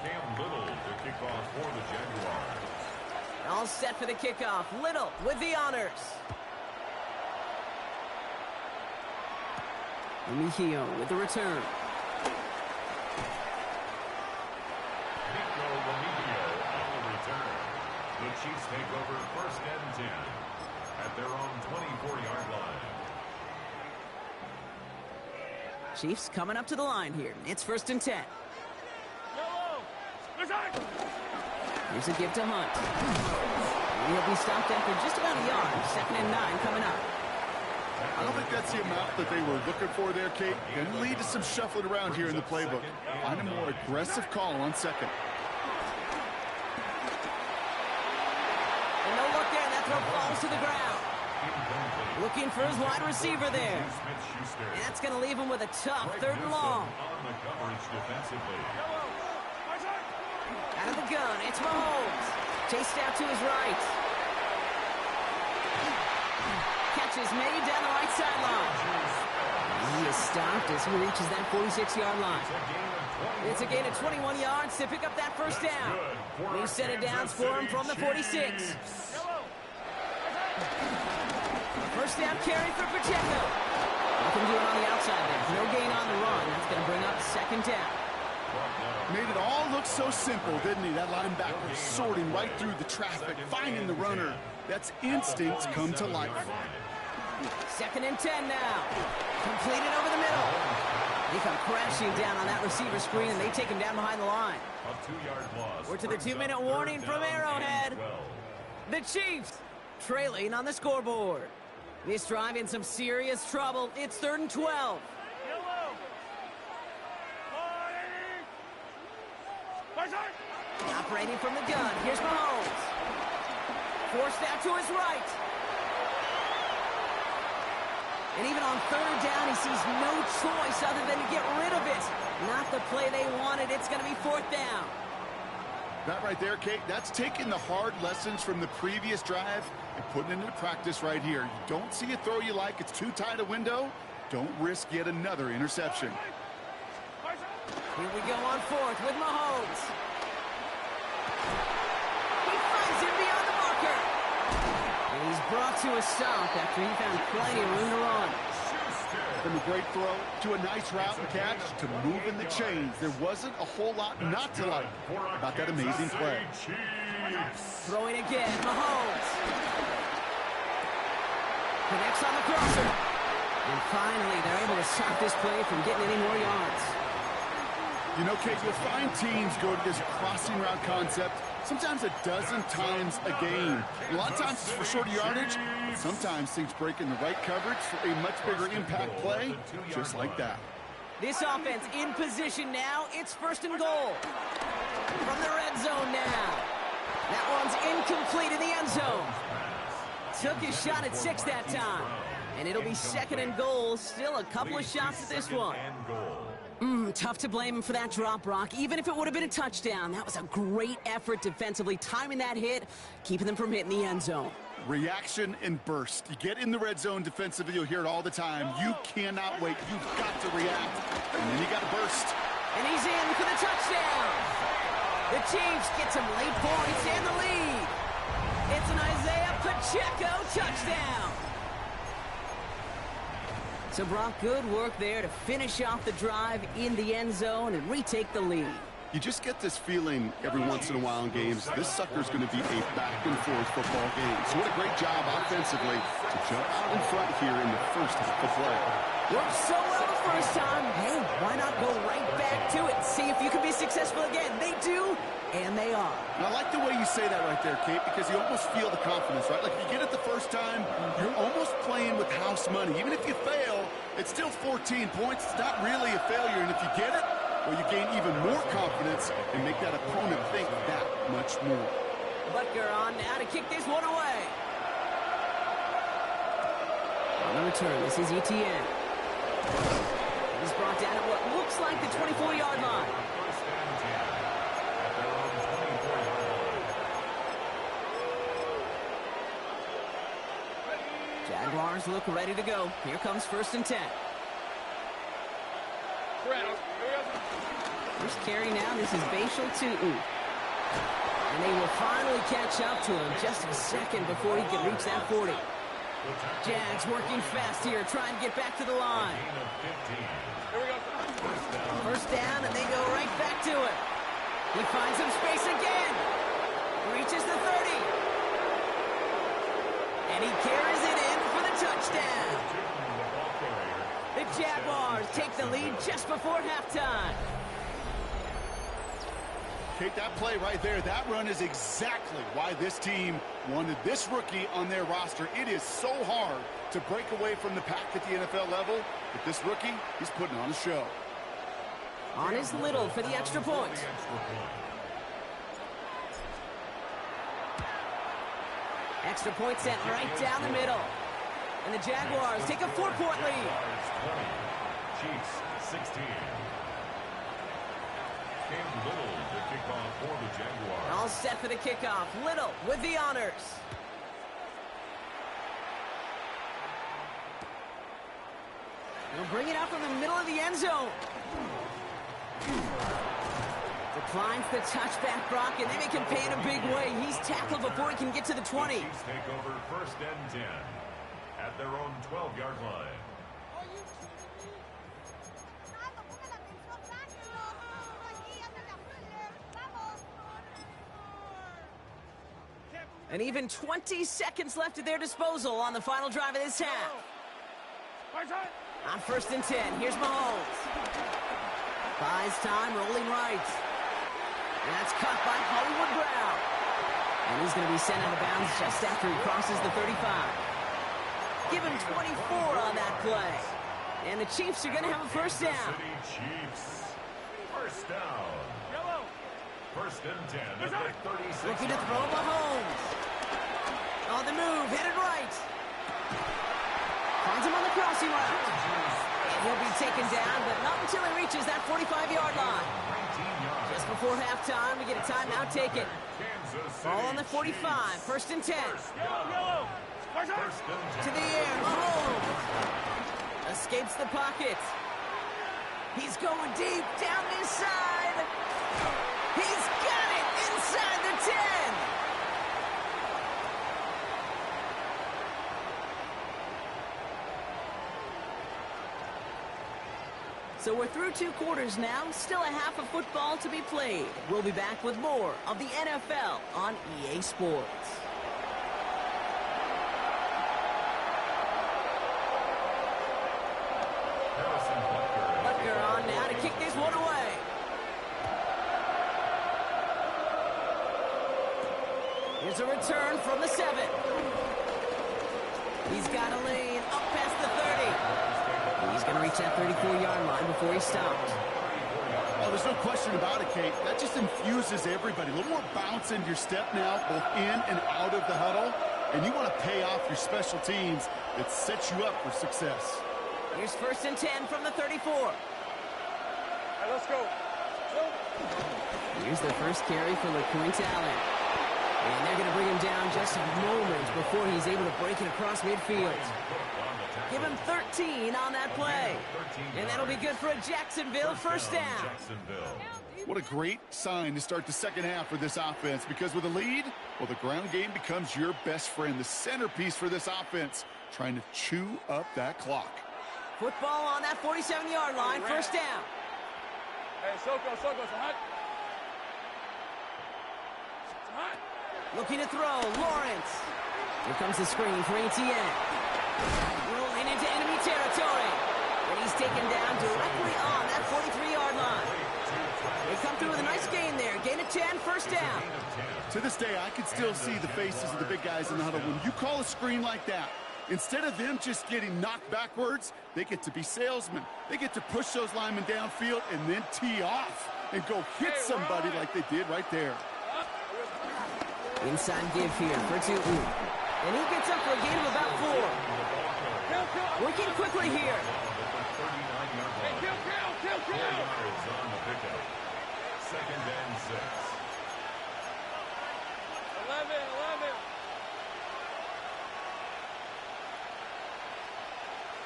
To kick off for the Jaguars. All set for the kickoff. Little with the honors. Mejio with the return. The Chiefs take over 1st and 10 at their own 24-yard line. Chiefs coming up to the line here. It's 1st and 10. Here's a give to Hunt. He'll be stopped after just about a yard. 2nd and 9 coming up. I don't think that's the amount that they were looking for there, Kate. Going to lead to some shuffling around here in the playbook. Find a more aggressive call on 2nd. And no look there. That throw falls to the ground. Looking for his wide receiver there. And that's going to leave him with a tough 3rd and long. Out of the gun, it's Mahomes. Chased out to his right. Catch is made down the right sideline. He is stopped as he reaches that 46-yard line. It's a gain of 21 yards to pick up that 1st down. We set it down for him from the 46. 1st down carry for Pacheco. Nothing doing on the outside there. No gain on the run. That's going to bring up 2nd down. Made it all look so simple, didn't he? That linebacker sorting right through the traffic, finding the runner. That's instincts come to life. 2nd and 10 now. Completed over the middle. They come crashing down on that receiver screen, and they take him down behind the line. We're to the 2-minute warning from Arrowhead. The Chiefs trailing on the scoreboard. This drive in some serious trouble. It's 3rd and 12. Operating from the gun. Here's Mahomes. Forced out to his right. And even on 3rd down, he sees no choice other than to get rid of it. Not the play they wanted. It's going to be 4th down. That right there, Kate, that's taking the hard lessons from the previous drive and putting it into practice right here. You don't see a throw you like, it's too tight a window. Don't risk yet another interception. Here we go on 4th with Mahomes. He finds him beyond the marker. And he's brought to a stop after he found plenty of room to run. From a great throw to a nice route and catch to moving the chains. There wasn't a whole lot not to like about that amazing play. Throwing again, Mahomes. Connects on the crosser. And finally, they're able to stop this play from getting any more yards. You know, Kate, you'll find teams go to this crossing route concept sometimes a dozen times a game. A lot of times it's for shorter yardage, but sometimes things break in the right coverage for a much bigger impact play, just like that. This offense in position now. It's 1st and goal. From the red zone now. That one's incomplete in the end zone. Took his shot at 6 that time. And it'll be 2nd and goal. Still a couple of shots at this one. Tough to blame him for that drop, Brock. Even if it would have been a touchdown, that was a great effort defensively, timing that hit, keeping them from hitting the end zone. Reaction and burst. You get in the red zone defensively, you'll hear it all the time. You cannot wait. You've got to react, and then you got to burst. And he's in for the touchdown. The Chiefs get some late points and the lead. It's an Isaiah Pacheco touchdown. So, Brock, good work there to finish off the drive in the end zone and retake the lead. You just get this feeling every once in a while in games. This sucker's going to be a back-and-forth football game. So what a great job offensively to jump out in front here in the first half of play. Worked so well the first time. Hey, why not go right back to it? See if you can be successful again. They do, and they are. And I like the way you say that right there, Kate, because you almost feel the confidence, right? Like if you get it the first time, you're almost playing with house money. Even if you fail, it's still 14 points. It's not really a failure. And if you get it, well, you gain even more confidence and make that opponent think that much more. Butker on now to kick this one away. On the return, this is ETN. He's brought down at what looks like the 24-yard line. Jaguars look ready to go. Here comes 1st and 10. First carry now, this is Bashal Tootin. And they will finally catch up to him just a second before he can reach that 40. Jags working fast here, trying to get back to the line. First down, and they go right back to it. He finds some space again. Reaches the 30. And he carries it in for the touchdown. The Jaguars take the lead just before halftime. Kate, that play right there, that run is exactly why this team wanted this rookie on their roster. It is so hard to break away from the pack at the NFL level, but this rookie, he's putting on a show. On is Little for the extra point. Extra point sent right down the middle. And the Jaguars take a 4-point lead. Chiefs 16. Cam Little to kick off for the Jaguars. All set for the kickoff. Little with the honors. They'll bring it out from the middle of the end zone. Declines the touchback, Brock, and they make him pay in a big way. He's tackled before he can get to the 20. The Chiefs take over first and 10 at their own 12-yard line. And even 20 seconds left at their disposal on the final drive of this half. On first and 10, here's Mahomes. Buys time, rolling right. And that's caught by Hollywood Brown. And he's going to be sent out of bounds just after he crosses the 35. Give him 24 on that play. And the Chiefs are going to have a first down. City Chiefs. First down. First and 10 at the 36. Looking to throw Mahomes. On the move, headed right. Finds him on the crossing route. And he'll be taken down, but not until he reaches that 45-yard line. Just before halftime, we get a timeout taken. Ball on the 45, first and 10. To the air, Mahomes. Escapes the pocket. He's going deep, down this side. He's got it inside the 10. So we're through 2 quarters now, still a half of football to be played. We'll be back with more of the NFL on EA Sports. Butker on now to kick this one away. Here's a return from the 7. He's got a lane up past the 30. He's going to reach that 34-yard line before he stops. Oh, there's no question about it, Kate. That just infuses everybody. A little more bounce into your step now, both in and out of the huddle. And you want to pay off your special teams that sets you up for success. Here's first and 10 from the 34. All right, let's go. Here's the first carry for LeQuint Allen. And they're going to bring him down just a moment before he's able to break it across midfield. Give him 13 on that play. And that'll be good for a Jacksonville first down. What a great sign to start the second half for this offense, because with a lead, well, the ground game becomes your best friend, the centerpiece for this offense, trying to chew up that clock. Football on that 47-yard line, first down. Hey, Soko, it's hot. It's hot. Looking to throw, Lawrence. Here comes the screen for Etienne. Rolling into enemy territory. And he's taken down directly on that 43-yard line. They come through with a nice gain there. Gain of 10, first down. To this day, I can still see the faces of the big guys in the huddle. When you call a screen like that, instead of them just getting knocked backwards, they get to be salesmen. They get to push those linemen downfield and then tee off and go hit somebody like they did right there. Inside give here for Tootin. And he gets up for a gain of about 4. Working quickly here. Second and 6. 11.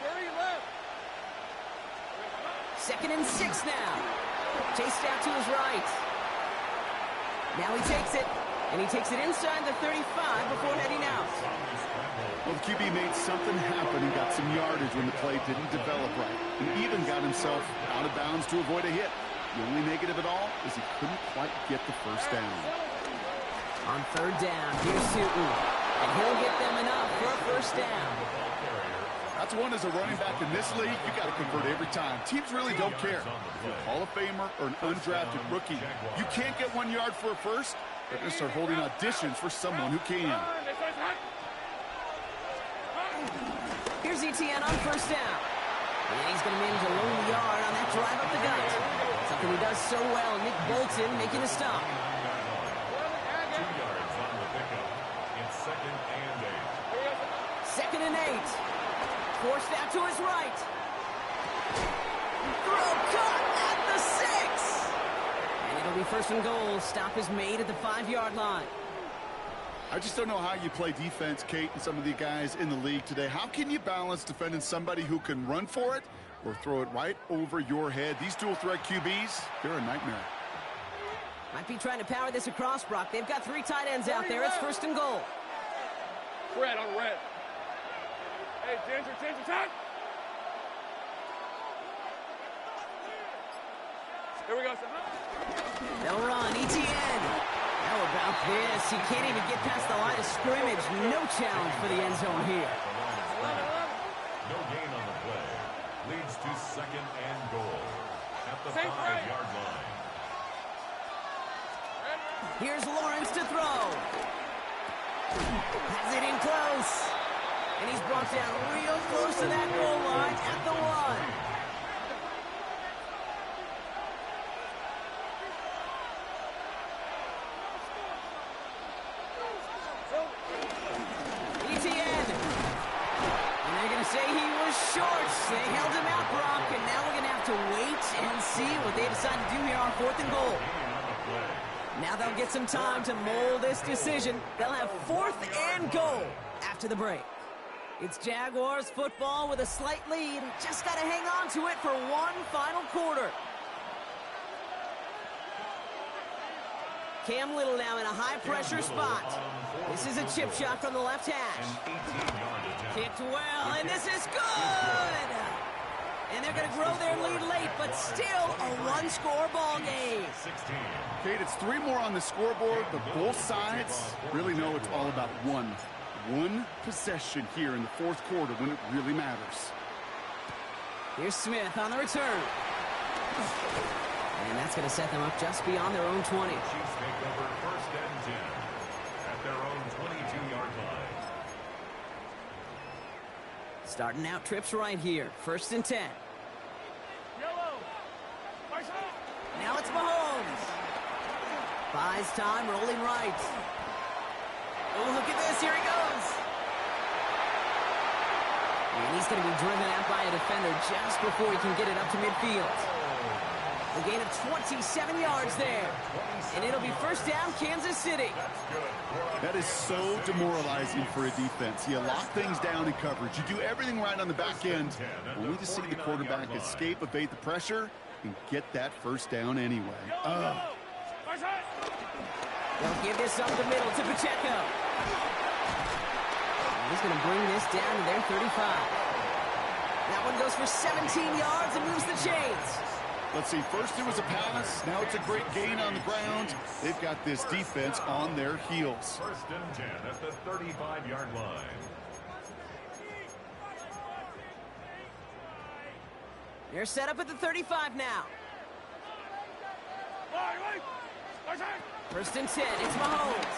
30 left. Second and 6 now. Chased out to his right. Now he takes it, and he takes it inside the 35 before heading out. Well, the QB made something happen and got some yardage when the play didn't develop right, and even got himself out of bounds to avoid a hit. The only negative at all is he couldn't quite get the first down. On third down, here's Sutton, and he'll get them enough for a first down. That's one as a running back in this league, you got to convert every time. Teams really don't care. If you're a Hall of Famer or an undrafted rookie, you can't get 1 yard for a first, they're going to start holding auditions for someone who can. Here's ETN on first down. And he's going to manage a lone yard on that drive up the gut. Something he does so well. Nick Bolton making a stop. 2 yards on the pickup. It's 2nd and 8. 2nd and 8. Forced out to his right. Throw caught at the 6. And it'll be 1st and goal. Stop is made at the 5-yard line. I just don't know how you play defense, Kate, and some of the guys in the league today. How can you balance defending somebody who can run for it or throw it right over your head? These dual-threat QBs, they're a nightmare. Might be trying to power this across, Brock. They've got 3 tight ends out there. It's 1st and goal. Red on red. Hey, Ginger, time. Here we go, son. They'll run. ETN. How about this? He can't even get past the line of scrimmage. No challenge for the end zone here. No gain on the play. Leads to 2nd and goal at the 5-yard line. Here's Lawrence to throw. Has it in close. And he's brought down real close to that goal line at the 1. They held him out, Brock, and now we're going to have to wait and see what they decide to do here on 4th and goal. Now they'll get some time to mold this decision. They'll have 4th and goal after the break. It's Jaguars football with a slight lead. Just got to hang on to it for one final quarter. Cam Little now in a high-pressure spot. This is a chip shot from the left hash. Kicked well, and this is good! And they're going to grow their lead late, but still a one-score ball game. Kate, it's 3 more on the scoreboard, but both sides really know it's all about one possession here in the 4th quarter when it really matters. Here's Smith on the return. And that's going to set them up just beyond their own 20. Chiefs take over 1st and 10 at their own 22-yard line. Starting out trips right here. 1st and 10. Now it's Mahomes. Buys time, rolling right. Oh, look at this. Here he goes. And he's going to be driven out by a defender just before he can get it up to midfield. A gain of 27 yards there. And it'll be 1st down, Kansas City. That is so demoralizing for a defense. You lock things down in coverage. You do everything right on the back end, only to see the quarterback escape, evade the pressure, and get that 1st down anyway. They'll give this up the middle to Pacheco. And he's going to bring this down to their 35. That one goes for 17 yards and moves the chains. Let's see, first it was a pass, now it's a great gain on the ground. They've got this defense on their heels. 1st and 10 at the 35-yard line. They're set up at the 35 now. 1st and 10, it's Mahomes.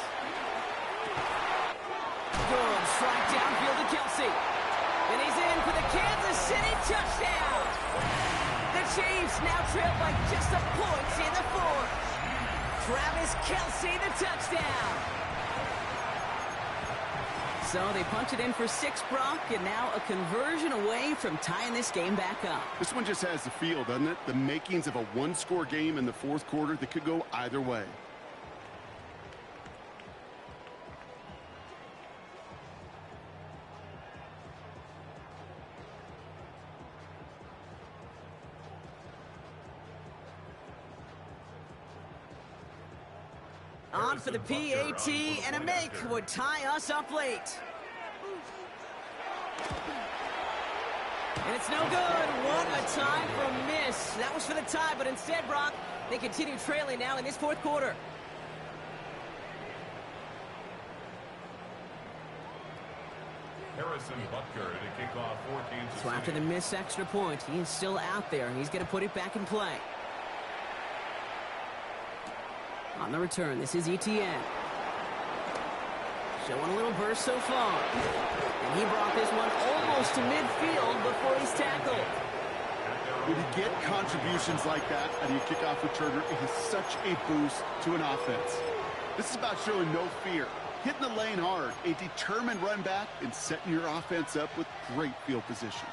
Good strike downfield to Kelsey. And he's in for the Kansas City touchdown. The Chiefs now trail by just a point in the 4th. Travis Kelsey, the touchdown. So they punch it in for 6, Brock, and now a conversion away from tying this game back up. This one just has the feel, doesn't it? The makings of a one-score game in the 4th quarter that could go either way. On for the PAT, and a make would tie us up late. And it's no good. What a time for a miss. That was for the tie, but instead, Brock, they continue trailing now in this fourth quarter. Harrison Butker to kick off for Kansas So after the missed extra point, he is still out there, and he's going to put it back in play. On the return, this is ETN. Showing a little burst so far. And he brought this one almost to midfield before he's tackled. When you get contributions like that out of your kickoff returner, it is such a boost to an offense. This is about showing no fear, hitting the lane hard, a determined run back, and setting your offense up with great field position.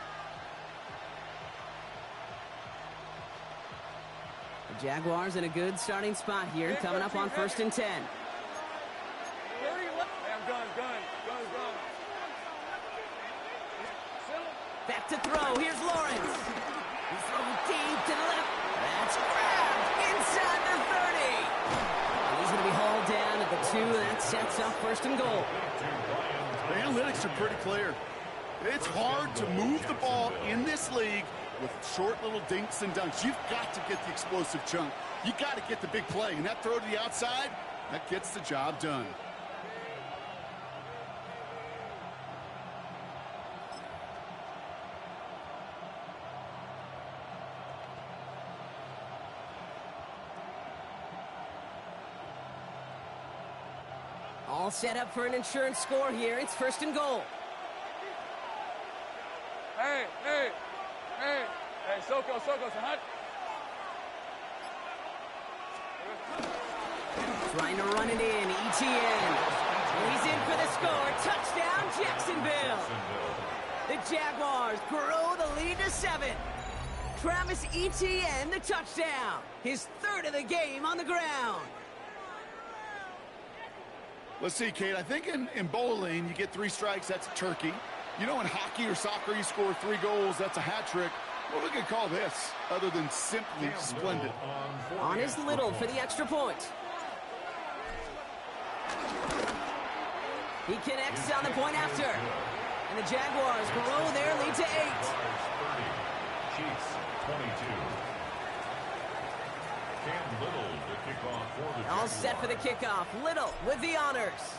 The Jaguars in a good starting spot here, coming up on 1st and 10. Back to throw. Here's Lawrence. He's throwing deep to the left. That's grabbed inside the 30. And he's going to be hauled down at the 2. That sets up 1st and goal. The analytics are pretty clear. It's hard to move the ball in this league with short little dinks and dunks. You've got to get the explosive chunk. You've got to get the big play. And that throw to the outside, that gets the job done. All set up for an insurance score here. It's 1st and goal. Hey, Soko, hot. Trying to run it in, ETN. And he's in for the score. Touchdown, Jacksonville. The Jaguars grow the lead to 7. Travis Etienne, the touchdown. His 3rd of the game on the ground. Let's see, Kate. I think in bowling, you get 3 strikes, that's a turkey. You know, in hockey or soccer, you score 3 goals, that's a hat trick. What we could call this, other than simply splendid. On is Little for the extra point. He connects on the point after. And the Jaguars grow their lead to 8. Chiefs 22. Cam Little to kick off for the All set for the kickoff. Little with the honors.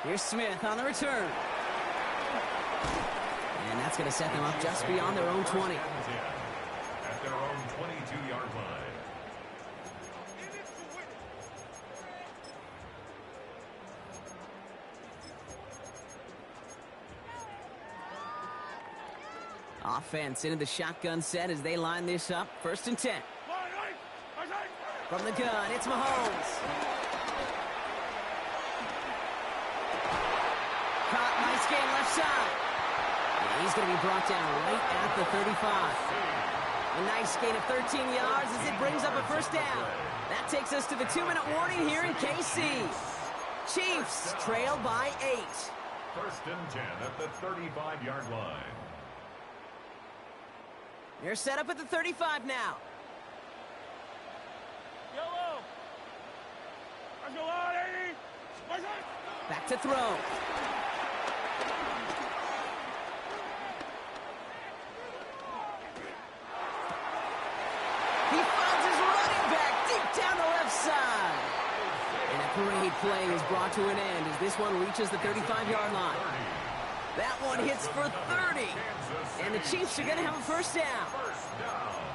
Here's Smith on the return. And that's going to set them up just beyond their own 20. At their own 22-yard line. Offense into the shotgun set as they line this up. 1st and 10. From the gun, it's Mahomes. Caught, nice game left side. And he's going to be brought down right at the 35. A nice gain of 13 yards as it brings up a 1st down. That takes us to the 2-minute warning here in KC. Chiefs trail by 8. 1st and 10 at the 35-yard line. They're set up at the 35 now. Yellow. Let's go on, 80. Back to throw. He finds his running back deep down the left side. And a great play is brought to an end as this one reaches the 35-yard line. That one hits for 30. And the Chiefs are going to have a 1st down.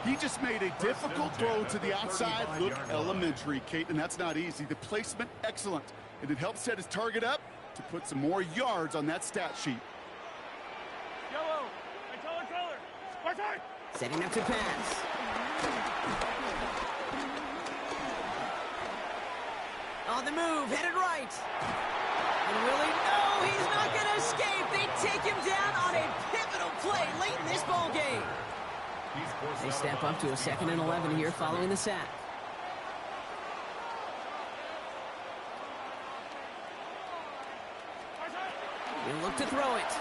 He just made a difficult throw to the outside look elementary, Kate, and that's not easy. The placement, excellent. And it helps set his target up to put some more yards on that stat sheet. Yellow. Hey, color. Setting up to pass. On the move, headed right. And will he? No, he's not going to escape. They take him down on a pivotal play late in this ball game. They step up to a 2nd and 11 here following the sack. He'll look to throw it.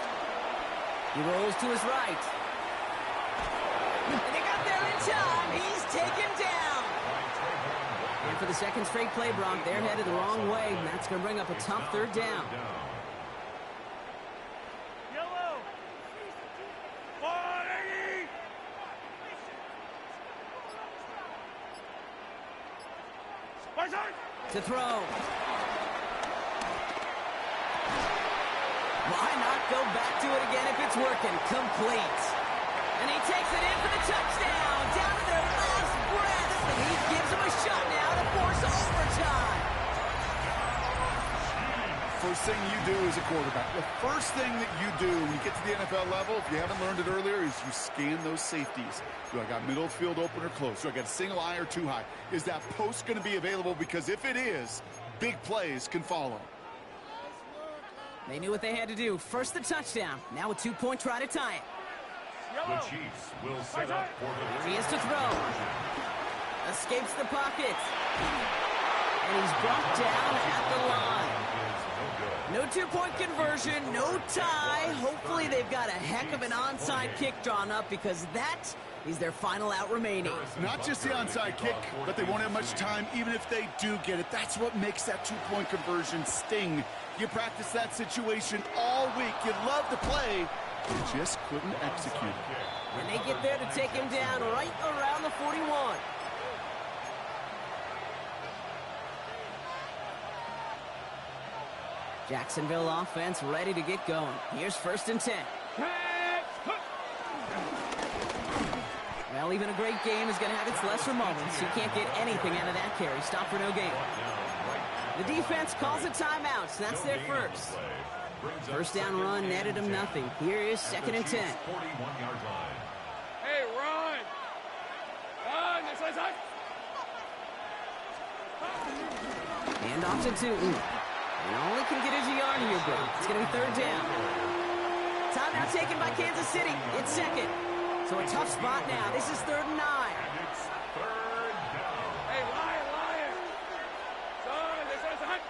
He rolls to his right. And they got there in time. He's taken down. the second straight play, Brock. They're headed the wrong way, and that's going to bring up a tough third down. Yellow. 180. To throw. Why not go back to it again if it's working? Complete. And he takes it in for the touchdown. Down to their last breath. And he gives them a shot now to force overtime. First thing you do as a quarterback, the first thing that you do when you get to the NFL level, if you haven't learned it earlier, is you scan those safeties. Do I got middle of field open or close? Do I got a single eye or too high? Is that post going to be available? Because if it is, big plays can follow. They knew what they had to do. First the touchdown. Now a 2-point try to tie it. The Chiefs will set up for the... He is to throw. Escapes the pocket. And he's brought down at the line. No 2-point conversion, no tie. Hopefully they've got a heck of an onside kick drawn up because that is their final out remaining. Not just the onside kick, but they won't have much time even if they do get it. That's what makes that 2-point conversion sting. You practice that situation all week. You love to play, you just couldn't execute it. And they get there to take him down right around the 41. Jacksonville offense ready to get going. Here's 1st and 10. Well, even a great game is going to have its lesser moments. You can't get anything out of that carry. Stop for no gain. The defense calls a timeout, so that's their first. First down run netted them nothing. Here is 2nd and 10. Hey, run! Run! This way, side! Hand off to Tootin. And all he can get is a yard here, but it's going to be 3rd down. Timeout taken by Kansas City. It's 2nd. So a tough spot now. This is 3rd and 9. It's 3rd down. Hey, Lion! Son, this way, side!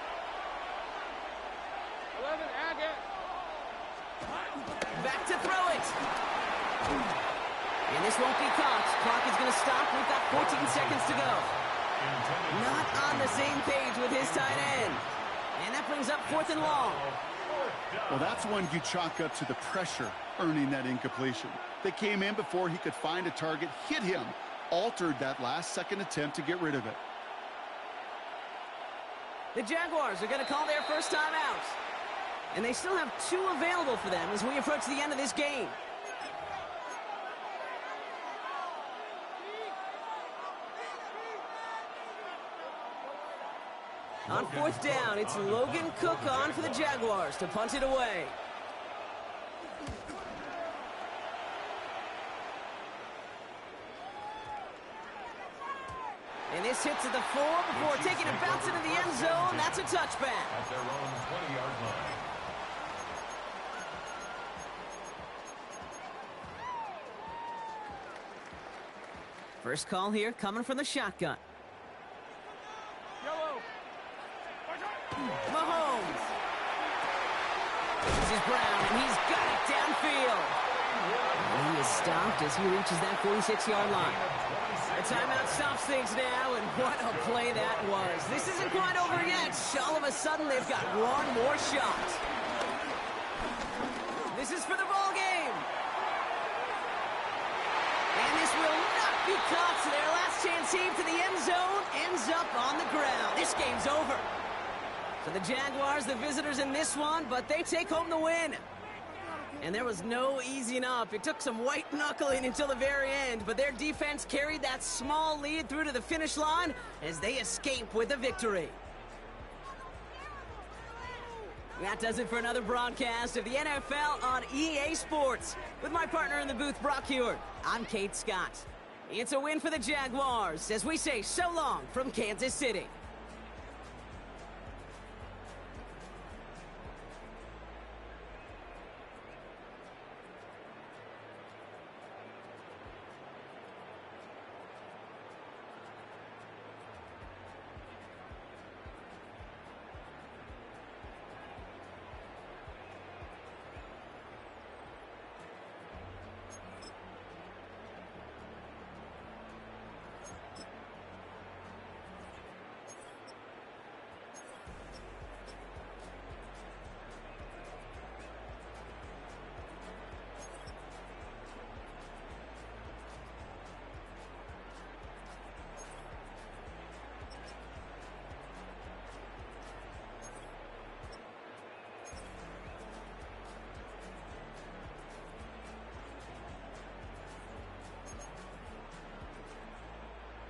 11, Agate! Back to throw it. And this won't be caught. Clock is going to stop. We've got 14 seconds to go. Not on the same page with his tight end. And that brings up 4th and long. Well, that's one you chalk up to the pressure earning that incompletion. They came in before he could find a target, hit him, altered that last-second attempt to get rid of it. The Jaguars are going to call their first time out. And they still have 2 available for them as we approach the end of this game. On 4th down, it's Logan Cook on for the Jaguars to punt it away. And this hits at the 4 before taking a bounce into the end zone. That's a touchback. At their own 20-yard line. First call here coming from the shotgun. Yellow! Mahomes. This is Brown, and he's got it downfield. And he is stopped as he reaches that 46-yard line. The timeout stops things now, and what a play that was. This isn't quite over yet. All of a sudden, they've got one more shot. This is for the ball game. And this will not be caught, so their last chance heave to the end zone ends up on the ground. This game's over. So the Jaguars, the visitors in this one, but they take home the win. And there was no easing up. It took some white knuckling until the very end, but their defense carried that small lead through to the finish line as they escape with a victory. That does it for another broadcast of the NFL on EA Sports. With my partner in the booth, Brock Heward, I'm Kate Scott. It's a win for the Jaguars as we say so long from Kansas City.